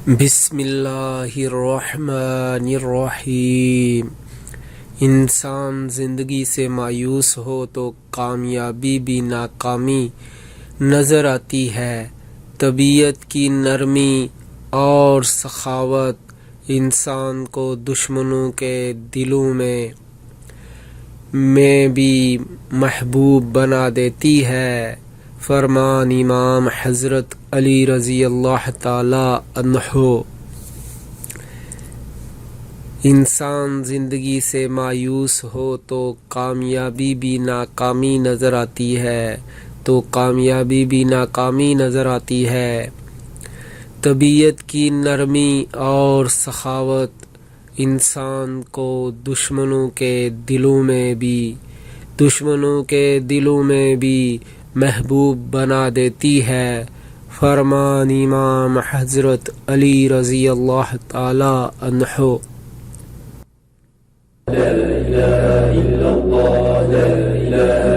بسم اللہ الرحمن الرحیم۔ انسان زندگی سے مایوس ہو تو کامیابی بھی ناکامی نظر آتی ہے۔ طبیعت کی نرمی اور سخاوت انسان کو دشمنوں کے دلوں میں بھی محبوب بنا دیتی ہے۔ فرمان امام حضرت علی رضی اللہ تعالی عنہ۔ انسان زندگی سے مایوس ہو تو کامیابی بھی ناکامی نظر آتی ہے۔ طبیعت کی نرمی اور سخاوت انسان کو دشمنوں کے دلوں میں بھی محبوب بنا دیتی ہے۔ فرمان امام حضرت علی رضی اللہ تعالی عنہ۔ لا إله إلا الله لا إله